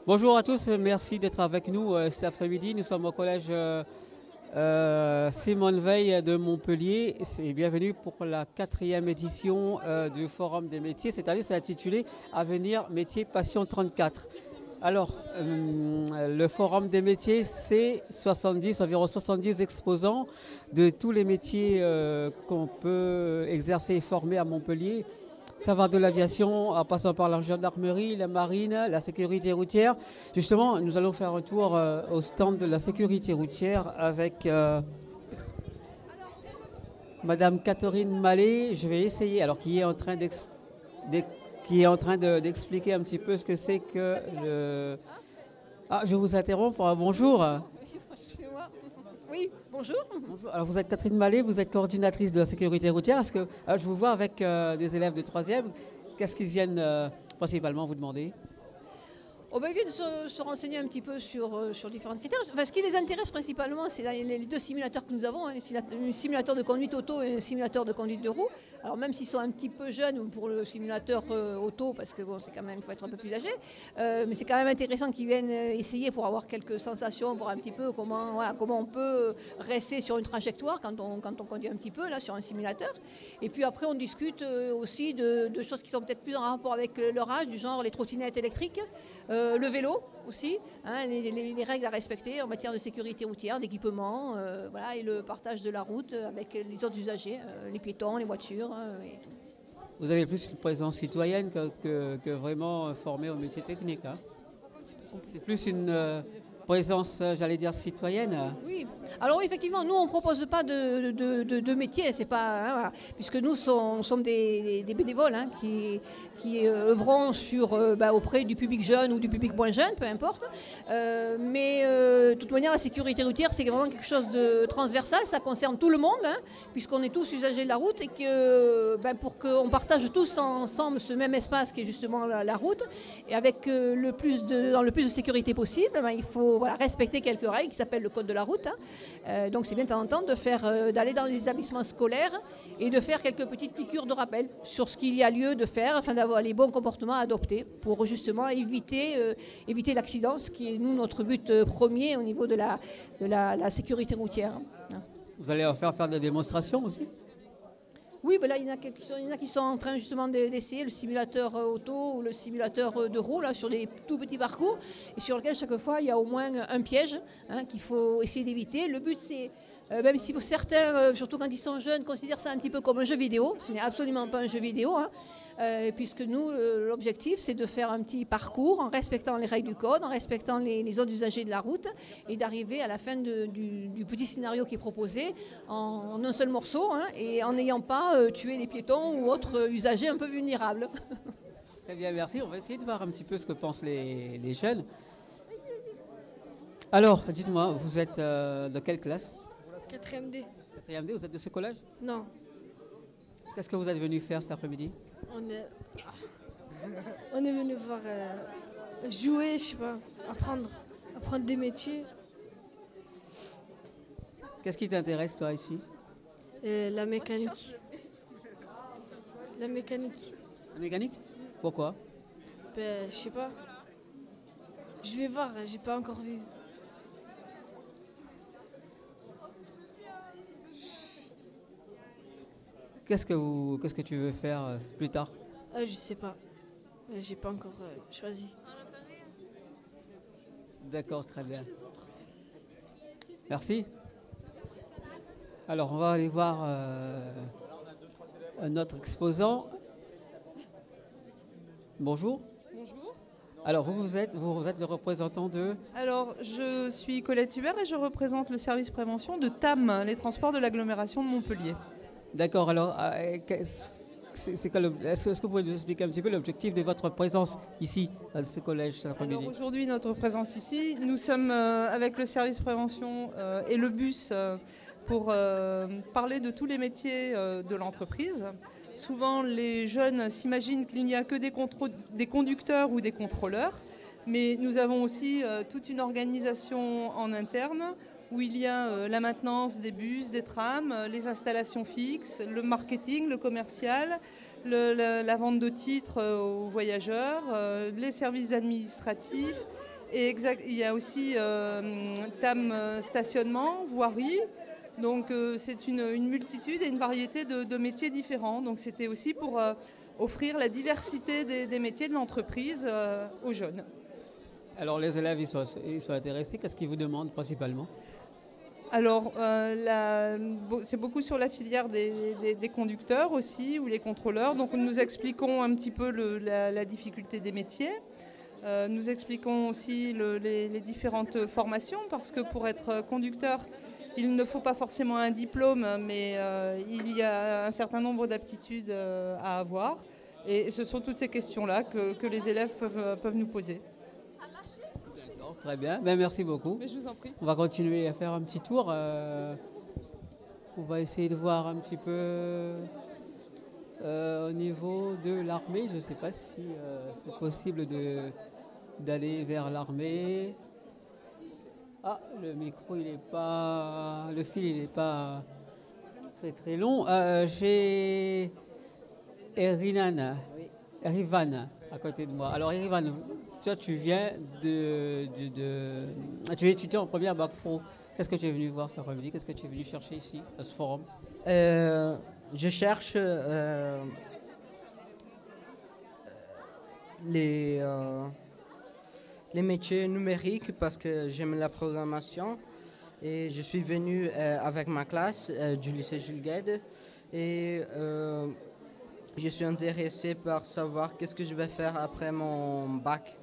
Bonjour à tous, merci d'être avec nous cet après-midi. Nous sommes au collège Simone Veil de Montpellier. Bienvenue pour la 4e édition du Forum des métiers. Cette année, c'est intitulé Avenir Métiers Passion 34. Alors, le Forum des métiers, c'est environ 70 exposants de tous les métiers qu'on peut exercer et former à Montpellier. Ça va de l'aviation en passant par la gendarmerie, la marine, la sécurité routière. Justement, nous allons faire un tour au stand de la sécurité routière avec Madame Catherine Mallet. Je vais essayer, alors qui est en train d'expliquer un petit peu ce que c'est que le... Ah, je vous interromps. Bonjour. Excusez-moi. Oui, bonjour. Bonjour. Alors vous êtes Catherine Mallet, vous êtes coordinatrice de la sécurité routière. Est-ce que je vous vois avec des élèves de 3e. Qu'est-ce qu'ils viennent principalement vous demander? Oh ben, ils viennent se renseigner un petit peu sur différents critères. Enfin, ce qui les intéresse principalement, c'est les deux simulateurs que nous avons, un simulateur de conduite auto et un simulateur de conduite de roue. Alors même s'ils sont un petit peu jeunes pour le simulateur auto, parce que bon, c'est quand même, il faut être un peu plus âgé, mais c'est quand même intéressant qu'ils viennent essayer pour avoir quelques sensations, voir un petit peu comment on peut rester sur une trajectoire quand on conduit un petit peu là sur un simulateur. Et puis après, on discute aussi de choses qui sont peut-être plus en rapport avec leur âge, du genre les trottinettes électriques. Le vélo aussi, hein, les règles à respecter en matière de sécurité routière, d'équipement, voilà, et le partage de la route avec les autres usagers, les piétons, les voitures et tout. Vous avez plus une présence citoyenne que vraiment formée au métier technique. Hein. C'est plus une présence, j'allais dire, citoyenne. Oui, alors oui, effectivement, nous on ne propose pas de métier, c'est pas, hein, voilà, puisque nous sommes des bénévoles hein, qui œuvront auprès du public jeune ou du public moins jeune, peu importe. Mais de toute manière, la sécurité routière, c'est vraiment quelque chose de transversal, ça concerne tout le monde, hein, puisqu'on est tous usagers de la route et que pour qu'on partage tous ensemble ce même espace qui est justement la route, et avec dans le plus de sécurité possible, il faut respecter quelques règles qui s'appellent le code de la route. Hein. Donc c'est bien de temps en temps d'aller dans les établissements scolaires et de faire quelques petites piqûres de rappel sur ce qu'il y a lieu de faire afin d'avoir les bons comportements à adopter pour justement éviter l'accident, ce qui est nous notre but premier au niveau de la sécurité routière. Hein. Vous allez en faire des démonstrations aussi? Oui, ben là, il y en a qui sont en train justement d'essayer le simulateur auto ou le simulateur de roue là, sur des tout petits parcours et sur lequel chaque fois il y a au moins un piège hein, qu'il faut essayer d'éviter. Le but c'est, même si pour certains, surtout quand ils sont jeunes, considèrent ça un petit peu comme un jeu vidéo, ce n'est absolument pas un jeu vidéo, hein, puisque nous, l'objectif c'est de faire un petit parcours en respectant les règles du code, en respectant les autres usagers de la route et d'arriver à la fin du petit scénario qui est proposé en un seul morceau hein, et en n'ayant pas tué les piétons ou autres usagers un peu vulnérables. Très bien, merci. On va essayer de voir un petit peu ce que pensent les jeunes. Alors, dites-moi, vous êtes de quelle classe? 4e D. 4e D, vous êtes de ce collège? Non. Qu'est-ce que vous êtes venu faire cet après-midi? On est venu voir jouer, je sais pas, apprendre des métiers. Qu'est-ce qui t'intéresse toi ici? La mécanique. La mécanique. La mécanique? Pourquoi? Je sais pas. Je vais voir, j'ai pas encore vu. Qu'est-ce que tu veux faire plus tard? Je sais pas. J'ai pas encore choisi. D'accord, très bien. Merci. Alors, on va aller voir notre exposant. Bonjour. Bonjour. Alors, vous êtes le représentant de... Alors, je suis Colette Hubert et je représente le service prévention de TAM, les transports de l'agglomération de Montpellier. D'accord, alors, est-ce que vous pouvez nous expliquer un petit peu l'objectif de votre présence ici, à ce collège cet après-midi? Alors aujourd'hui, notre présence ici, nous sommes avec le service prévention et le bus pour parler de tous les métiers de l'entreprise. Souvent, les jeunes s'imaginent qu'il n'y a que des conducteurs ou des contrôleurs, mais nous avons aussi toute une organisation en interne où il y a la maintenance des bus, des trams, les installations fixes, le marketing, le commercial, la vente de titres aux voyageurs, les services administratifs Et il y a aussi TAM stationnement, voirie. Donc c'est une multitude et une variété de métiers différents. Donc c'était aussi pour offrir la diversité des métiers de l'entreprise aux jeunes. Alors les élèves, ils sont intéressés. Qu'est-ce qu'ils vous demandent principalement? Alors, c'est beaucoup sur la filière des conducteurs aussi, ou les contrôleurs. Donc, nous expliquons un petit peu la difficulté des métiers. Nous expliquons aussi les différentes formations, parce que pour être conducteur, il ne faut pas forcément un diplôme, mais il y a un certain nombre d'aptitudes à avoir. Et ce sont toutes ces questions-là que les élèves peuvent nous poser. Très bien, ben, merci beaucoup. Mais je vous en prie. On va continuer à faire un petit tour. On va essayer de voir un petit peu au niveau de l'armée. Je ne sais pas si c'est possible d'aller vers l'armée. Ah, le micro, il n'est pas... Le fil, il n'est pas très très long. J'ai Erivan à côté de moi. Alors Erivan, toi, tu viens tu es étudiant en première bac pro. Qu'est-ce que tu es venu voir cet après-midi? Qu'est-ce que tu es venu chercher ici, à ce forum? Je cherche les métiers numériques parce que j'aime la programmation. Et je suis venu avec ma classe du lycée Jules Guesde. Et je suis intéressé par savoir qu'est-ce que je vais faire après mon bac.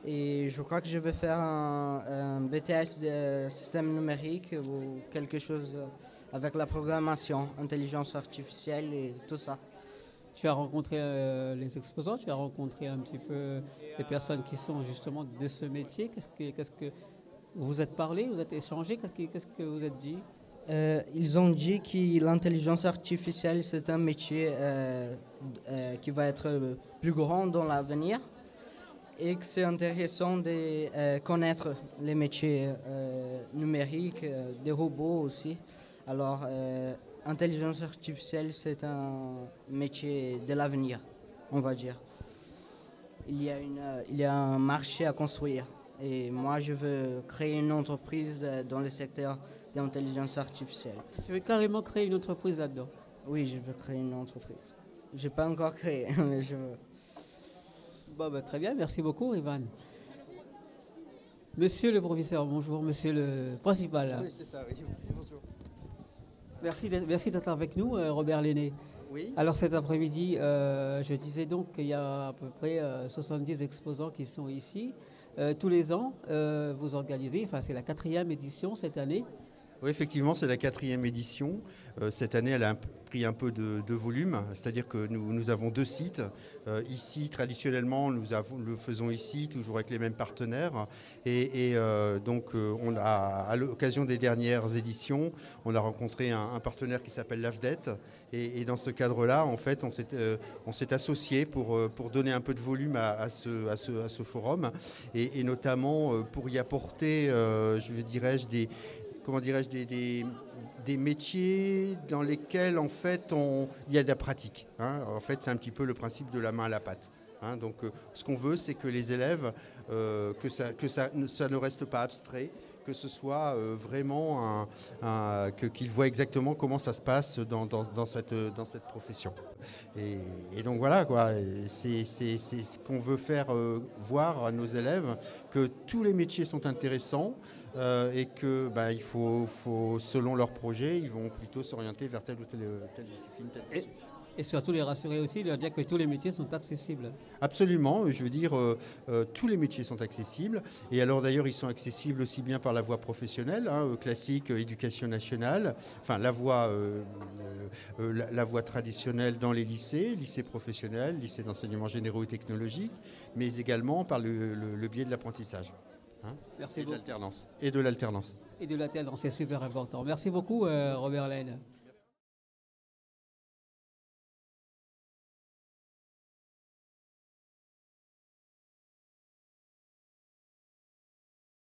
Et je crois que je vais faire un BTS de système numérique ou quelque chose avec la programmation, intelligence artificielle et tout ça. Tu as rencontré les exposants, tu as rencontré un petit peu les personnes qui sont justement de ce métier. Qu'est-ce que vous êtes parlé, vous êtes échangé, qu'est-ce que vous êtes dit? Ils ont dit que l'intelligence artificielle, c'est un métier qui va être plus grand dans l'avenir et que c'est intéressant de connaître les métiers numériques, des robots aussi. Alors, intelligence artificielle, c'est un métier de l'avenir, on va dire. Il y a un marché à construire et moi, je veux créer une entreprise dans le secteur d'intelligence artificielle. Tu veux carrément créer une entreprise là-dedans? Oui, je veux créer une entreprise. Je n'ai pas encore créé, mais je veux. Bon, bah, très bien, merci beaucoup, Ivan. Monsieur le professeur, bonjour, monsieur le principal. Oui, c'est ça, oui. Bonjour. Merci d'être avec nous, Robert Lenné. Oui. Alors cet après-midi, je disais donc qu'il y a à peu près 70 exposants qui sont ici. Tous les ans, vous organisez, enfin c'est la 4e édition cette année. Oui, effectivement, c'est la 4e édition. Cette année, elle a pris un peu de volume, c'est-à-dire que nous avons 2 sites. Ici, traditionnellement, nous le faisons ici, toujours avec les mêmes partenaires. Et donc, on a, à l'occasion des dernières éditions, on a rencontré un partenaire qui s'appelle l'AFDET. Et dans ce cadre-là, en fait, on s'est associé pour donner un peu de volume à ce forum. Et notamment pour y apporter, des métiers dans lesquels en fait il y a de la pratique. Hein. En fait, c'est un petit peu le principe de la main à la pâte. Hein. Donc, ce qu'on veut, c'est que les élèves, que ça ne reste pas abstrait, que ce soit vraiment qu'ils voient exactement comment ça se passe dans cette profession. Et donc voilà, quoi. C'est ce qu'on veut faire voir à nos élèves, que tous les métiers sont intéressants. Et que il faut, selon leur projet, ils vont plutôt s'orienter vers telle ou telle discipline. Et surtout les rassurer aussi, leur dire que tous les métiers sont accessibles. Absolument, je veux dire, tous les métiers sont accessibles. Et alors d'ailleurs, ils sont accessibles aussi bien par la voie professionnelle, classique, éducation nationale, enfin la voie traditionnelle dans les lycées professionnels, lycées d'enseignement généraux et technologiques, mais également par le biais de l'apprentissage. Merci et beaucoup. de l'alternance. Et de l'alternance, c'est super important. Merci beaucoup, Robert Lenné.